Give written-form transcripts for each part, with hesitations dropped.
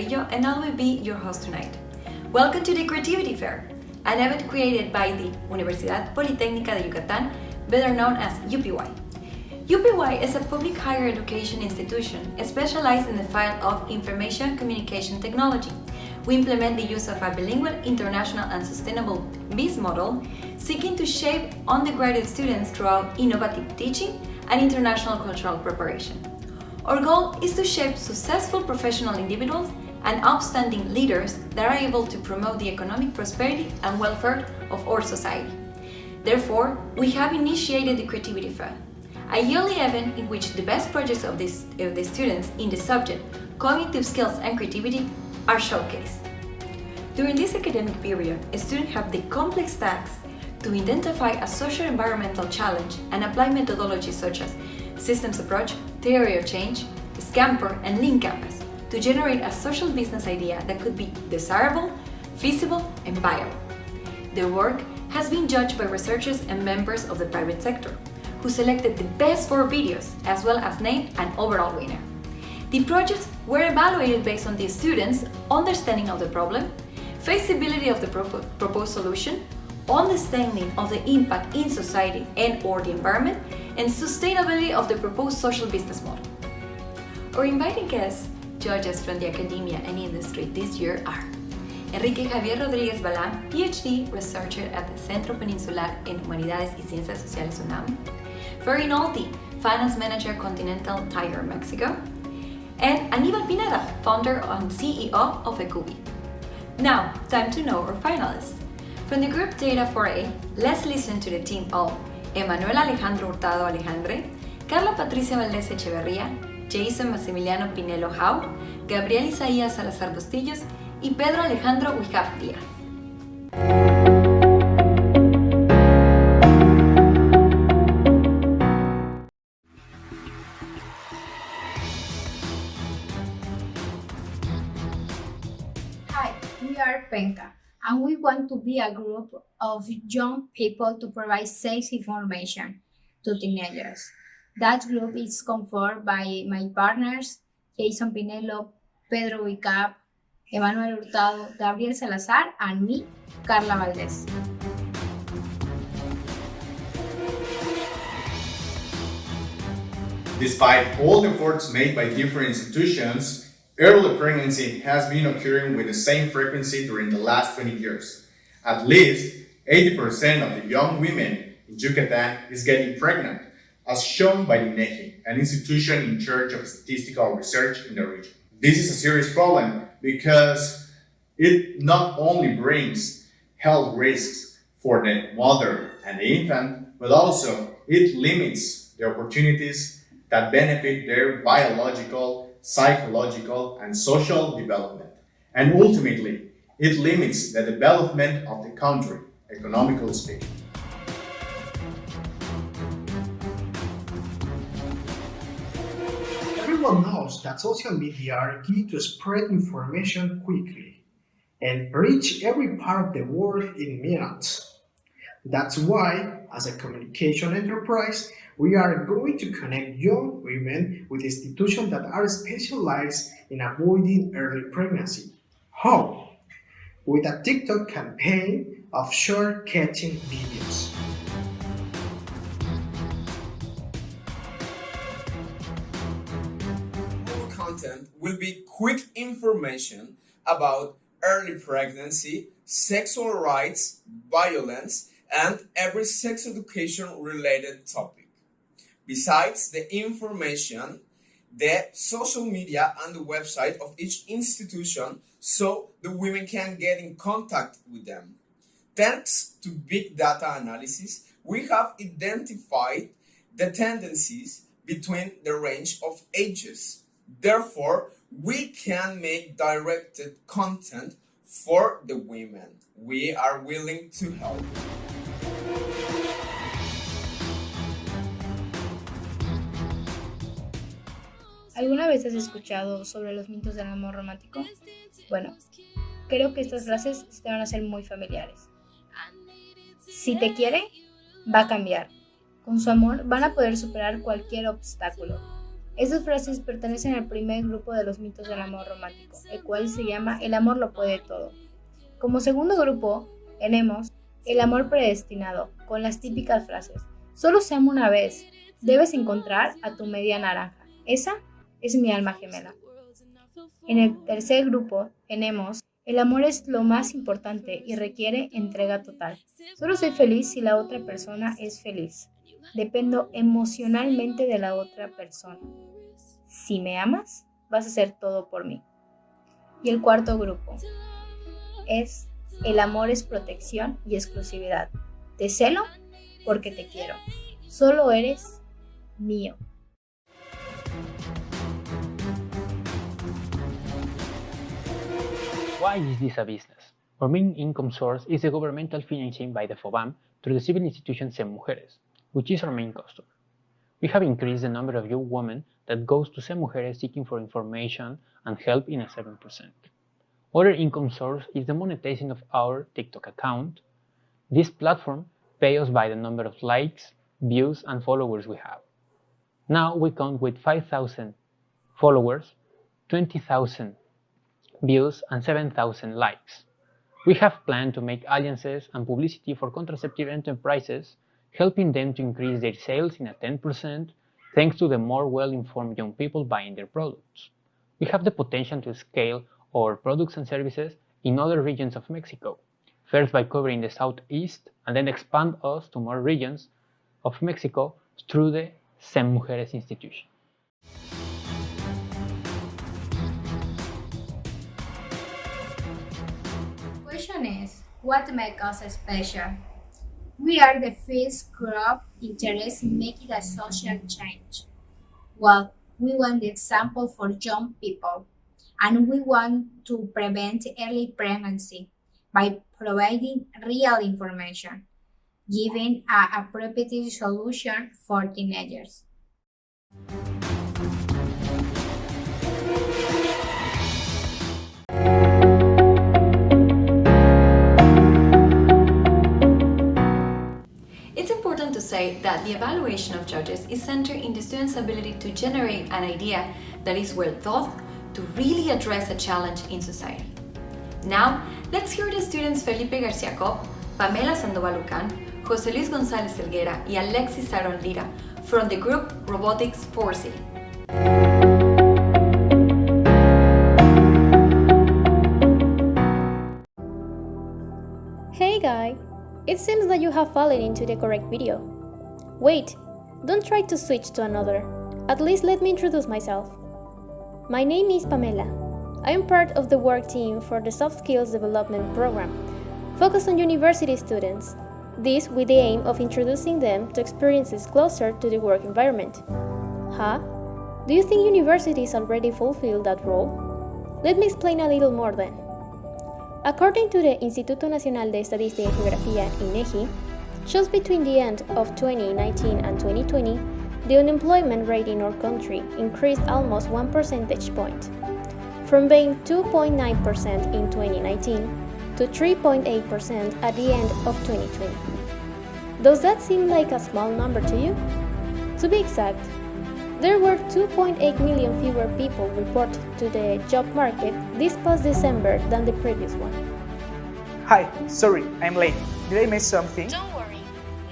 Carrillo, and I will be your host tonight. Welcome to the Creativity Fair, an event created by the Universidad Politécnica de Yucatán, better known as UPY. UPY is a public higher education institution specialized in the field of information communication technology. We implement the use of a bilingual, international, and sustainable BIS model, seeking to shape undergraduate students throughout innovative teaching and international cultural preparation. Our goal is to shape successful professional individuals and outstanding leaders that are able to promote the economic prosperity and welfare of our society. Therefore, we have initiated the Creativity Fair, a yearly event in which the best projects of the students in the subject cognitive skills and creativity are showcased. During this academic period, students have the complex task to identify a socio-environmental challenge and apply methodologies such as systems approach, theory of change, SCAMPER and Lean Canvas to generate a social business idea that could be desirable, feasible, and viable. Their work has been judged by researchers and members of the private sector, who selected the best 4 videos as well as named an overall winner. The projects were evaluated based on the students' understanding of the problem, feasibility of the proposed solution, understanding of the impact in society and/or the environment, and sustainability of the proposed social business model. Our invited guests, judges from the academia and industry this year are Enrique Javier Rodríguez Balán, PhD, researcher at the Centro Peninsular en Humanidades y Ciencias Sociales UNAM, Ferry Nolte, Finance Manager Continental Tire Mexico, and Aníbal Pineda, founder and CEO of ECUBI. Now, time to know our finalists. From the group Data 4A, let's listen to the team of Emanuel Alejandro Hurtado Alejandre, Carla Patricia Valdés Echeverría, Jason Maximiliano Pinelo Jau, Gabriel Isaías Salazar Bustillos y Pedro Alejandro Huijap Díaz. Hi, we are Penca, and we want to be a group of young people to provide safe information to teenagers. That group is conformed by my partners, Jason Pinelo, Pedro Huicap, Emanuel Hurtado, Gabriel Salazar, and me, Carla Valdés. Despite all the efforts made by different institutions, early pregnancy has been occurring with the same frequency during the last 20 years. At least 80% of the young women in Yucatan is getting pregnant, as shown by INEGI, an institution in charge of statistical research in the region. This is a serious problem because it not only brings health risks for the mother and the infant, but also it limits the opportunities that benefit their biological, psychological, and social development. And ultimately, it limits the development of the country, economically speaking. Everyone knows that social media are key to spread information quickly and reach every part of the world in minutes. That's why, as a communication enterprise, we are going to connect young women with institutions that are specialized in avoiding early pregnancy. How? With a TikTok campaign of short catching videos. Content will be quick information about early pregnancy, sexual rights, violence, and every sex education related topic. Besides the information, the social media and the website of each institution so the women can get in contact with them. Thanks to big data analysis, we have identified the tendencies between the range of ages. Therefore, we can make directed content for the women. We are willing to help. ¿Alguna vez has escuchado sobre los mitos del amor romántico? Bueno, creo que estas frases te van a ser muy familiares. Si te quiere, va a cambiar. Con su amor van a poder superar cualquier obstáculo. Estas frases pertenecen al primer grupo de los mitos del amor romántico, el cual se llama El amor lo puede todo. Como segundo grupo tenemos el amor predestinado, con las típicas frases: solo se ama una vez, debes encontrar a tu media naranja, esa es mi alma gemela. En el tercer grupo tenemos el amor es lo más importante y requiere entrega total. Solo soy feliz si la otra persona es feliz. Dependo emocionalmente de la otra persona. Si me amas, vas a hacer todo por mí. Y el cuarto grupo es el amor es protección y exclusividad. Te celo porque te quiero. Solo eres mío. Why is this a business? Our main income source is the governmental financing by the FOBAM through the civil institution SEM Mujeres, which is our main customer. We have increased the number of young women that goes to SEM Mujeres seeking for information and help in a 7%. Other income source is the monetizing of our TikTok account. This platform pays us by the number of likes, views, and followers we have. Now we count with 5,000 followers, 20,000 views, and 7,000 likes. We have planned to make alliances and publicity for contraceptive enterprises, helping them to increase their sales in a 10% thanks to the more well-informed young people buying their products. We have the potential to scale our products and services in other regions of Mexico, first by covering the southeast and then expand us to more regions of Mexico through the SEM Mujeres institution. Question is, what makes us special? We are the first group interested in making a social change. Well, we want the example for young people, and we want to prevent early pregnancy by providing real information, giving an appropriate solution for teenagers. It's important to say that the evaluation of judges is centered in the student's ability to generate an idea that is well thought to really address a challenge in society. Now, let's hear the students Felipe García Cop, Pamela Sandoval Ucán, José Luis González Helguera, y Alexis Aaron Lira from the group Robotics 4C. Hey guy, it seems that you have fallen into the correct video. Wait, don't try to switch to another. At least let me introduce myself. My name is Pamela. I am part of the work team for the Soft Skills Development Program, focused on university students. This with the aim of introducing them to experiences closer to the work environment. Huh? Do you think universities already fulfill that role? Let me explain a little more then. According to the Instituto Nacional de Estadística y Geografía, INEGI, just between the end of 2019 and 2020, the unemployment rate in our country increased almost 1 percentage point, from being 2.9% in 2019 to 3.8% at the end of 2020. Does that seem like a small number to you? To be exact, there were 2.8 million fewer people reported to the job market this past December than the previous one. Hi, sorry, I'm late. Did I miss something? Don't worry,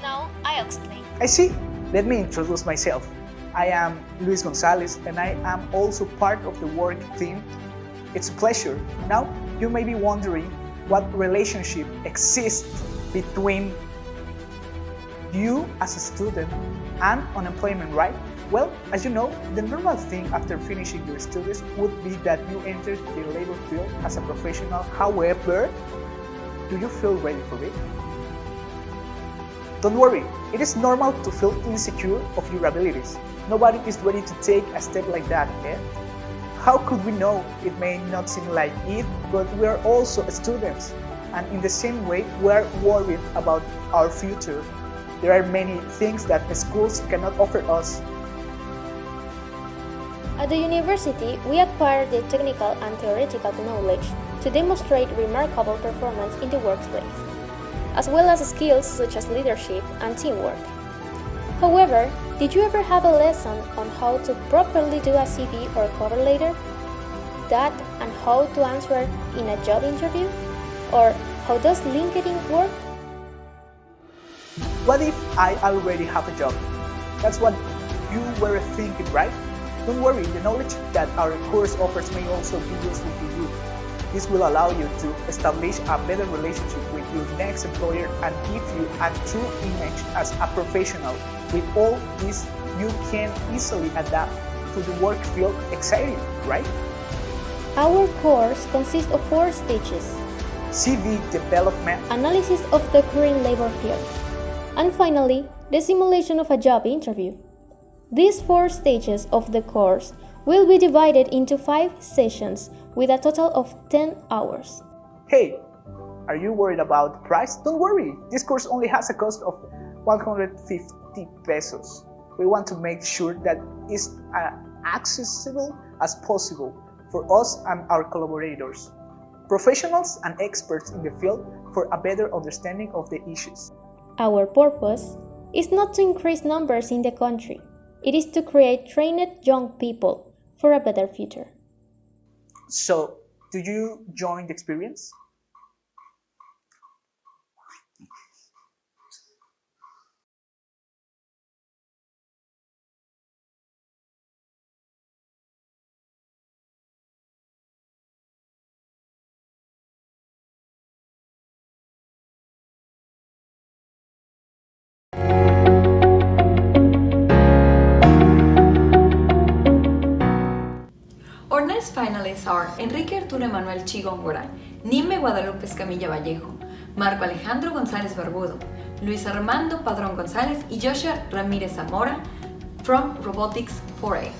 now I'll explain. I see. Let me introduce myself. I am Luis Gonzalez and I am also part of the work team. It's a pleasure. Now, you may be wondering what relationship exists between you as a student and unemployment, right? Well, as you know, the normal thing after finishing your studies would be that you enter the labor field as a professional. However, do you feel ready for it? Don't worry, it is normal to feel insecure of your abilities. Nobody is ready to take a step like that, eh? How could we know? It may not seem like it, but we are also students. And in the same way, we are worried about our future. There are many things that the schools cannot offer us. At the university, we acquire the technical and theoretical knowledge to demonstrate remarkable performance in the workplace, as well as skills such as leadership and teamwork. However, did you ever have a lesson on how to properly do a CV or cover letter? That and how to answer in a job interview? Or how does LinkedIn work? What if I already have a job? That's what you were thinking, right? Don't worry, the knowledge that our course offers may also be useful to you. This will allow you to establish a better relationship with your next employer and give you a true image as a professional. With all this, you can easily adapt to the work field. Exciting, right? Our course consists of 4 stages: CV development, analysis of the current labor field, and finally, the simulation of a job interview. These 4 stages of the course will be divided into 5 sessions with a total of 10 hours. Hey, are you worried about the price? Don't worry, this course only has a cost of 150 pesos. We want to make sure that it's accessible as possible for us and our collaborators, professionals and experts in the field, for a better understanding of the issues. Our purpose is not to increase numbers in the country. It is to create trained young people for a better future. So, do you join the experience? Hornets finalists are Enrique Arturo Emanuel Chigongora, Nime Guadalupe Escamilla Vallejo, Marco Alejandro González Barbudo, Luis Armando Padrón González y Joshua Ramírez Zamora from Robotics 4A.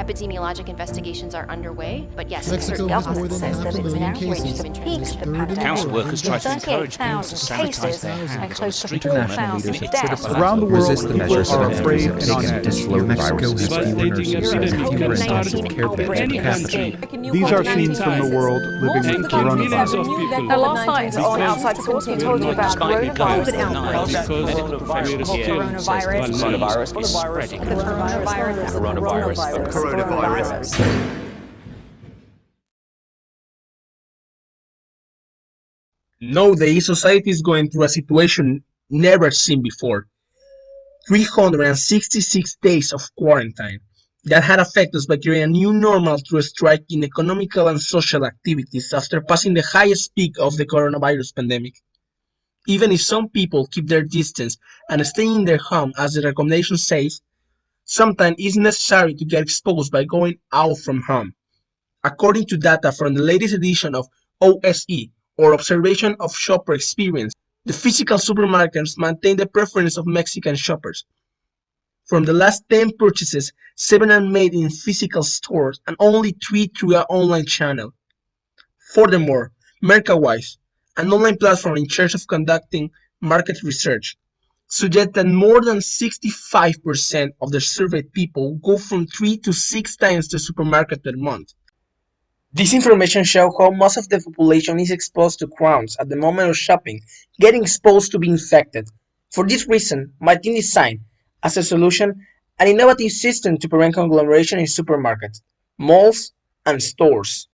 Epidemiologic investigations are underway, but yes, Mexico has more than half a million cases and is third in the Council world. workers try to encourage people to sanitize their hands on the street corners. Around the world, people are afraid and on edge. Mexico has fewer nurses and fewer intensive care beds per capita. These are scenes from the world living with coronavirus. Now, last night on Outside the Source, we told you about coronavirus outbreak. Nowadays, society is going through a situation never seen before. 366 days of quarantine that had affected us by creating a new normal through a strike in economical and social activities after passing the highest peak of the coronavirus pandemic. Even if some people keep their distance and stay in their home as the recommendation says, sometimes it's necessary to get exposed by going out from home. According to data from the latest edition of OSE, or Observation of Shopper Experience, the physical supermarkets maintain the preference of Mexican shoppers. From the last 10 purchases, 7 are made in physical stores and only 3 through an online channel. Furthermore, Mercawise, an online platform in charge of conducting market research, suggests that more than 65% of the surveyed people go from 3 to 6 times to the supermarket per month. This information shows how most of the population is exposed to crowds at the moment of shopping, getting exposed to being infected. For this reason, my team designed, as a solution, an innovative system to prevent conglomeration in supermarkets, malls, and stores.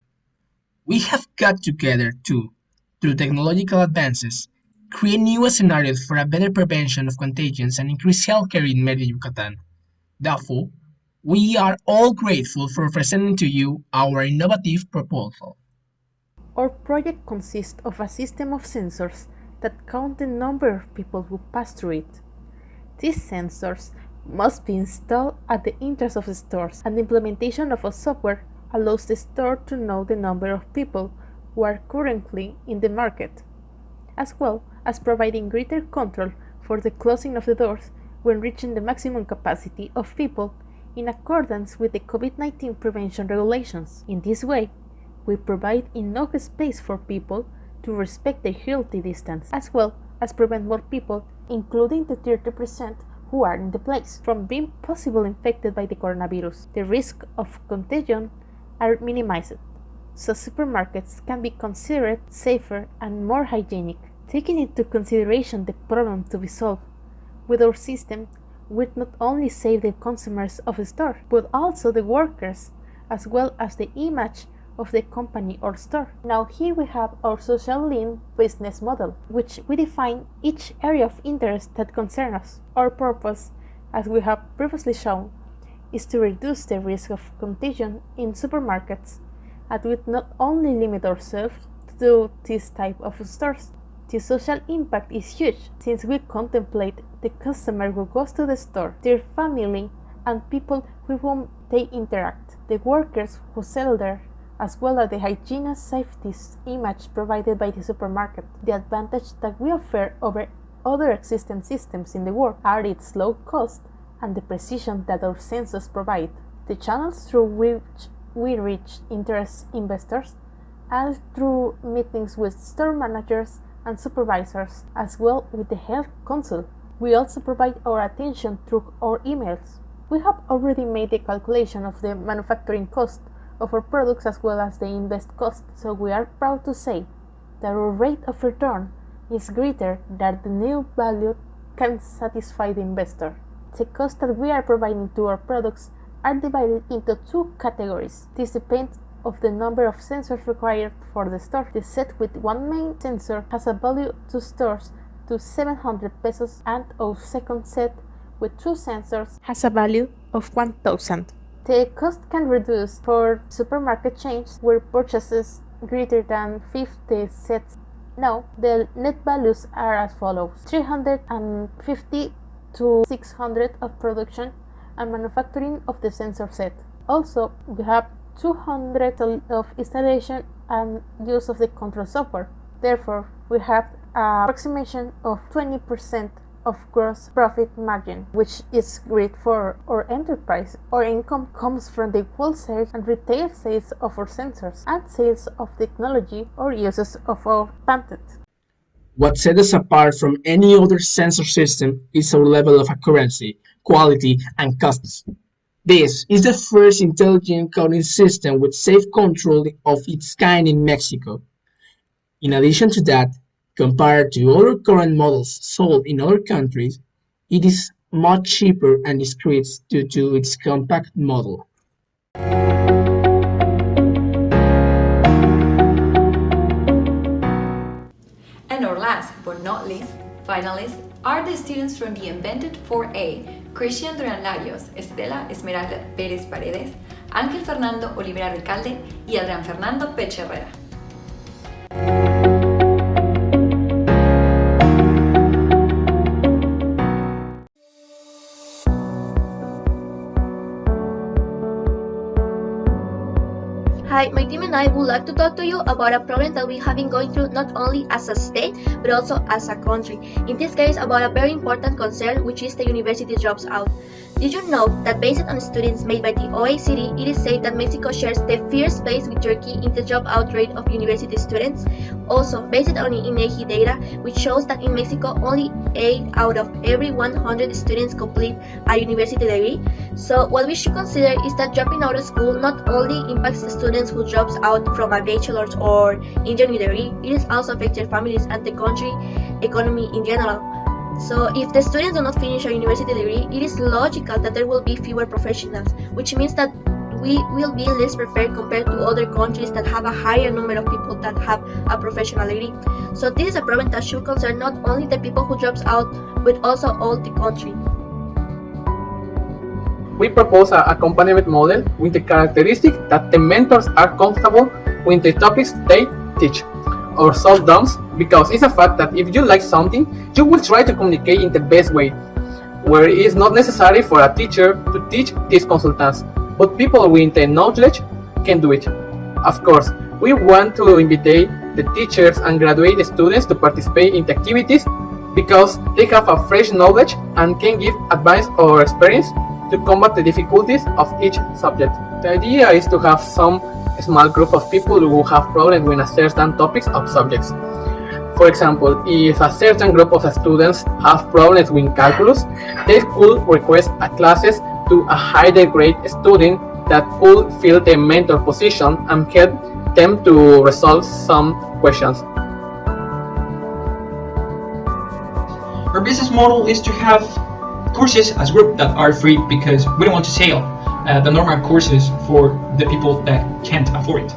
We have got together to, through technological advances, create new scenarios for a better prevention of contagions and increase healthcare in Mérida, Yucatán. Therefore, we are all grateful for presenting to you our innovative proposal. Our project consists of a system of sensors that count the number of people who pass through it. These sensors must be installed at the entrance of the stores, and the implementation of a software allows the store to know the number of people who are currently in the market, as well as providing greater control for the closing of the doors when reaching the maximum capacity of people in accordance with the COVID-19 prevention regulations. In this way, we provide enough space for people to respect the healthy distance, as well as prevent more people, including the 30% who are in the place, from being possibly infected by the coronavirus. The risk of contagion are minimized, so supermarkets can be considered safer and more hygienic. Taking into consideration the problem to be solved with our system would not only save the consumers of a store, but also the workers, as well as the image of the company or store. Now here we have our social lean business model, which we define each area of interest that concerns us. Our purpose, as we have previously shown, is to reduce the risk of contagion in supermarkets, and we not only limit ourselves to this type of stores. The social impact is huge, since we contemplate the customer who goes to the store, their family, and people with whom they interact, the workers who sell there, as well as the hygiene and safety image provided by the supermarket. The advantage that we offer over other existing systems in the world are its low cost and the precision that our sensors provide. The channels through which we reach interest investors and through meetings with store managers and supervisors, as well with the health council. We also provide our attention through our emails. We have already made the calculation of the manufacturing cost of our products as well as the invest cost, so we are proud to say that our rate of return is greater than the new value can satisfy the investor. The costs that we are providing to our products are divided into two categories. This depends of the number of sensors required for the store. The set with one main sensor has a value to stores to 700 pesos, and our second set with two sensors has a value of 1,000. The cost can reduce for supermarket chains where purchases greater than 50 sets. Now, the net values are as follows: 350 to 600 of production and manufacturing of the sensor set. Also, we have 200 of installation and use of the control software. Therefore, we have an approximation of 20% of gross profit margin, which is great for our enterprise. Our income comes from the wholesale and retail sales of our sensors and sales of technology or uses of our patent. What sets us apart from any other sensor system is our level of accuracy, quality, and cost. This is the first intelligent counting system with safe control of its kind in Mexico. In addition to that, compared to other current models sold in other countries, it is much cheaper and discreet due to its compact model. And our last but not least, finalists are the students from the Invented 4A, Christian Duran Larios, Estela Esmeralda Pérez Paredes, Ángel Fernando Olivera Recalde y Adrián Fernando Peche Herrera. Hi, my team and I would like to talk to you about a problem that we have been going through not only as a state, but also as a country. In this case, about a very important concern, which is the university drops out. Did you know that based on students made by the OECD, it is said that Mexico shares the first place with Turkey in the dropout rate of university students? Also, based on INEGI data, which shows that in Mexico, only 8 out of every 100 students complete a university degree. So what we should consider is that dropping out of school not only impacts the students who drops out from a bachelor's or engineering degree, it is also affects their families and the country economy in general. So if the students do not finish a university degree, it is logical that there will be fewer professionals, which means that we will be less prepared compared to other countries that have a higher number of people that have a professional degree. So this is a problem that should concern not only the people who drops out, but also all the country. We propose a accompaniment model with the characteristic that the mentors are comfortable with the topics they teach, or solve dumps, because it's a fact that if you like something, you will try to communicate in the best way, where it is not necessary for a teacher to teach these consultants, but people with the knowledge can do it. Of course, we want to invite the teachers and graduate students to participate in the activities because they have a fresh knowledge and can give advice or experience to combat the difficulties of each subject. The idea is to have some small group of people who have problems with a certain topics of subjects. For example, if a certain group of students have problems with calculus, they could request a classes to a higher grade student that could fill the mentor position and help them to resolve some questions. Our business model is to have courses as group that are free because we don't want to sell the normal courses for the people that can't afford it.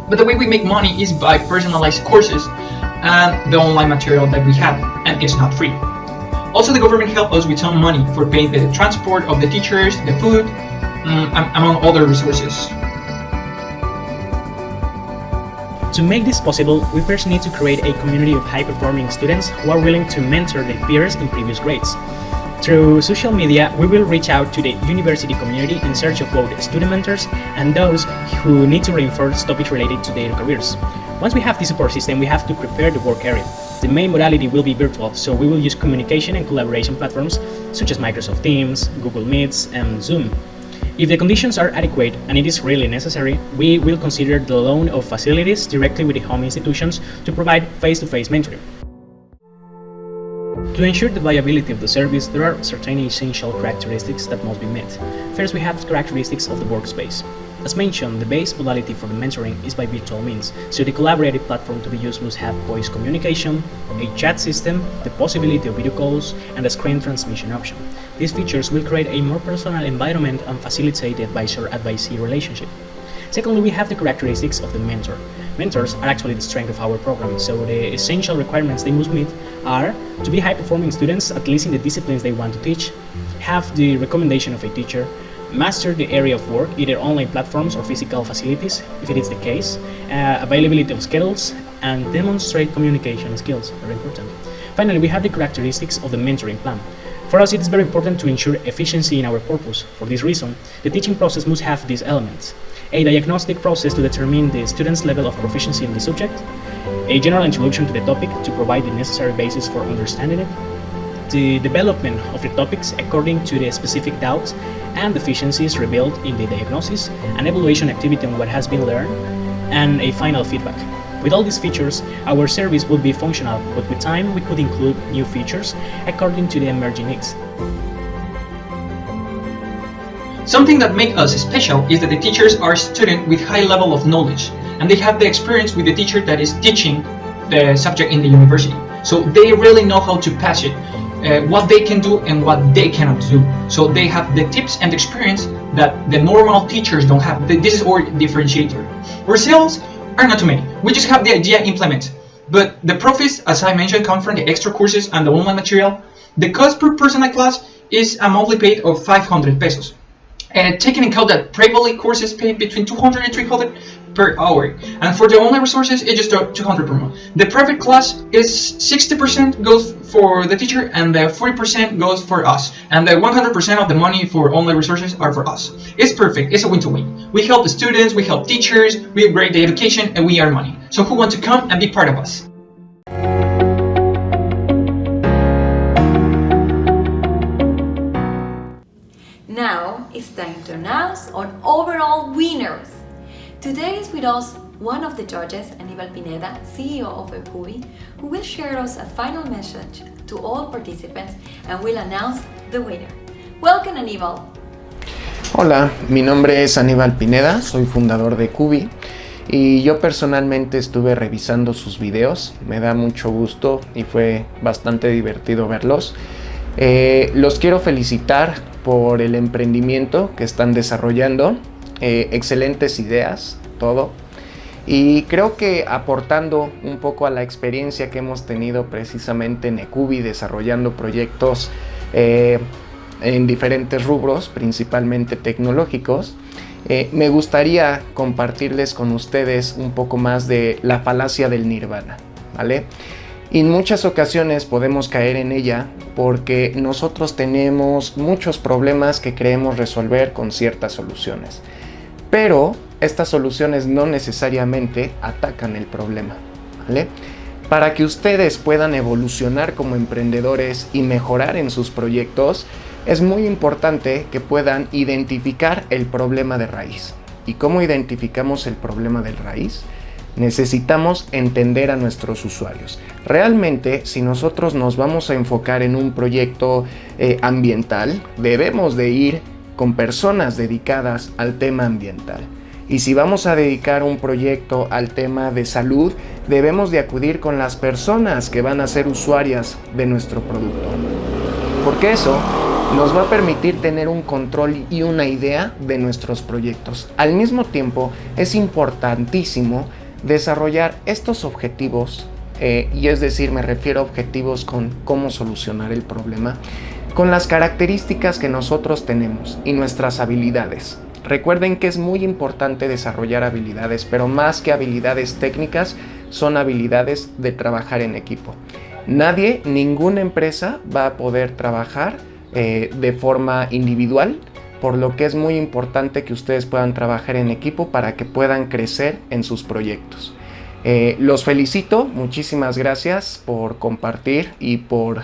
But the way we make money is by personalized courses and the online material that we have, and it's not free. Also, the government helped us with some money for paying the transport of the teachers, the food, among other resources. To make this possible, we first need to create a community of high-performing students who are willing to mentor their peers in previous grades. Through social media, we will reach out to the university community in search of both student mentors and those who need to reinforce topics related to their careers. Once we have this support system, we have to prepare the work area. The main modality will be virtual, so we will use communication and collaboration platforms such as Microsoft Teams, Google Meets, and Zoom. If the conditions are adequate and it is really necessary, we will consider the loan of facilities directly with the home institutions to provide face-to-face mentoring. To ensure the viability of the service, there are certain essential characteristics that must be met. First, we have the characteristics of the workspace. As mentioned, the base modality for the mentoring is by virtual means, so the collaborative platform to be used must have voice communication, a chat system, the possibility of video calls, and a screen transmission option. These features will create a more personal environment and facilitate the advisor-advisee relationship. Secondly, we have the characteristics of the mentor. Mentors are actually the strength of our program, so the essential requirements they must meet are to be high-performing students, at least in the disciplines they want to teach, have the recommendation of a teacher, master the area of work, either online platforms or physical facilities, if it is the case, availability of schedules, and demonstrate communication skills, very important. Finally, we have the characteristics of the mentoring plan. For us, it is very important to ensure efficiency in our purpose. For this reason, the teaching process must have these elements: a diagnostic process to determine the student's level of proficiency in the subject, a general introduction to the topic to provide the necessary basis for understanding it, the development of the topics according to the specific doubts and deficiencies revealed in the diagnosis, an evaluation activity on what has been learned, and a final feedback. With all these features, our service will be functional, but with time we could include new features according to the emerging needs. Something that makes us special is that the teachers are students with high level of knowledge, and they have the experience with the teacher that is teaching the subject in the university. So they really know how to pass it, what they can do and what they cannot do. So they have the tips and experience that the normal teachers don't have. This is our differentiator. Our sales are not too many. We just have the idea implemented. But the profits, as I mentioned, come from the extra courses and the online material. The cost per personal class is a monthly paid of 500 pesos. And taking into account that privately courses pay between 200 and 300 per hour, and for the online resources it's just 200 per month. The private class is 60% goes for the teacher and the 40% goes for us, and the 100% of the money for online resources are for us. It's perfect. It's a win-to-win. We help the students, we help teachers, we upgrade the education, and we earn money. So who want to come and be part of us? Now it's time to announce our overall winners. Today is with us one of the judges, Aníbal Pineda, CEO of Fair UPY, who will share us a final message to all participants and will announce the winner. Welcome, Aníbal. Hola, mi nombre es Aníbal Pineda, soy fundador de UPY y yo personalmente estuve revisando sus videos. Me da mucho gusto y fue bastante divertido verlos. Los quiero felicitar por el emprendimiento que están desarrollando, excelentes ideas, todo, y creo que aportando un poco a la experiencia que hemos tenido precisamente en UPY desarrollando proyectos en diferentes rubros, principalmente tecnológicos, me gustaría compartirles con ustedes un poco más de la falacia del nirvana, ¿vale? Y en muchas ocasiones podemos caer en ella porque nosotros tenemos muchos problemas que creemos resolver con ciertas soluciones. Pero estas soluciones no necesariamente atacan el problema, ¿vale? Para que ustedes puedan evolucionar como emprendedores y mejorar en sus proyectos, es muy importante que puedan identificar el problema de raíz. ¿Y cómo identificamos el problema de raíz? Necesitamos entender a nuestros usuarios. Realmente, si nosotros nos vamos a enfocar en un proyecto ambiental, debemos de ir con personas dedicadas al tema ambiental. Y si vamos a dedicar un proyecto al tema de salud, debemos de acudir con las personas que van a ser usuarias de nuestro producto. Porque eso nos va a permitir tener un control y una idea de nuestros proyectos. Al mismo tiempo, es importantísimo desarrollar estos objetivos, y es decir, me refiero a objetivos con cómo solucionar el problema, con las características que nosotros tenemos y nuestras habilidades. Recuerden que es muy importante desarrollar habilidades, pero más que habilidades técnicas, son habilidades de trabajar en equipo. Ninguna empresa va a poder trabajar de forma individual, por lo que es muy importante que ustedes puedan trabajar en equipo para que puedan crecer en sus proyectos. Los felicito, muchísimas gracias por compartir y por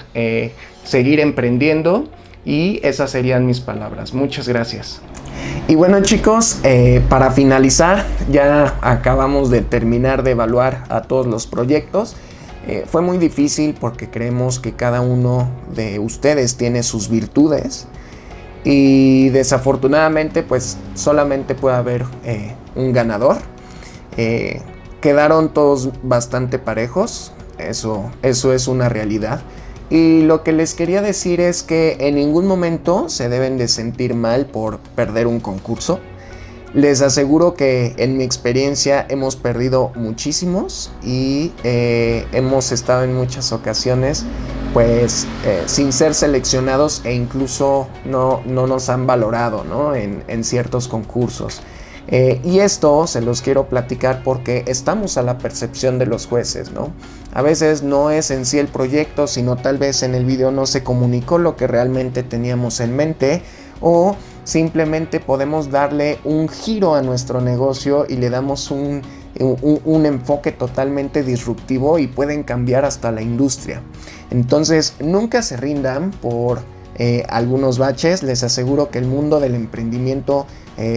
seguir emprendiendo, y esas serían mis palabras. Muchas gracias. Y bueno, chicos, para finalizar, ya acabamos de terminar de evaluar a todos los proyectos. Fue muy difícil porque creemos que cada uno de ustedes tiene sus virtudes y desafortunadamente pues solamente puede haber un ganador. Quedaron todos bastante parejos, eso es una realidad. Y lo que les quería decir es que en ningún momento se deben de sentir mal por perder un concurso. Les aseguro que en mi experiencia hemos perdido muchísimos y hemos estado en muchas ocasiones pues sin ser seleccionados e incluso no nos han valorado, ¿no? en ciertos concursos. Y esto se los quiero platicar porque estamos a la percepción de los jueces, ¿no? A veces no es en sí el proyecto, sino tal vez en el video no se comunicó lo que realmente teníamos en mente, o simplemente podemos darle un giro a nuestro negocio y le damos un enfoque totalmente disruptivo y pueden cambiar hasta la industria. Entonces, nunca se rindan por algunos baches. Les aseguro que el mundo del emprendimiento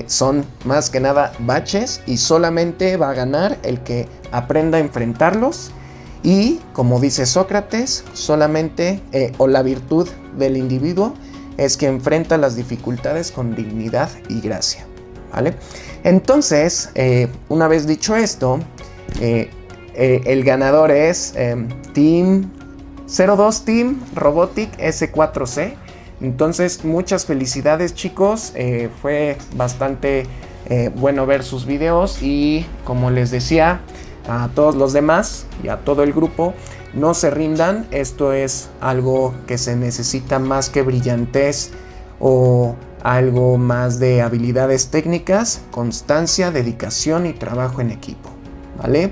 son más que nada baches y solamente va a ganar el que aprenda a enfrentarlos. Y como dice Sócrates, solamente o la virtud del individuo es que enfrenta las dificultades con dignidad y gracia, ¿vale? Entonces, una vez dicho esto, el ganador es Team 02 Team Robotic S4C. Entonces, muchas felicidades, chicos. Fue bastante bueno ver sus videos y, como les decía a todos los demás y a todo el grupo, no se rindan. Esto es algo que se necesita más que brillantez o algo más de habilidades técnicas, constancia, dedicación y trabajo en equipo, ¿vale?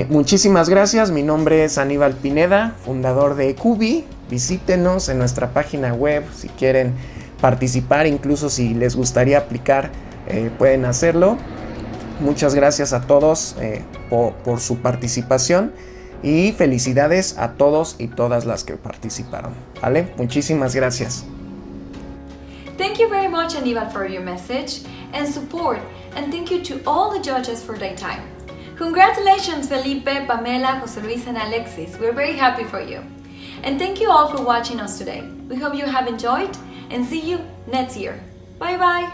Muchísimas gracias. Mi nombre es Aníbal Pineda, fundador de QB. Visítenos en nuestra página web si quieren participar, incluso si les gustaría aplicar, pueden hacerlo. Muchas gracias a todos por su participación y felicidades a todos y todas las que participaron, ¿vale? Muchísimas gracias. Thank you very much, Aníbal, for your message and support, and thank you to all the judges for their time. Congratulations, Felipe, Pamela, José Luis, and Alexis. We're very happy for you. And thank you all for watching us today. We hope you have enjoyed and see you next year. Bye bye.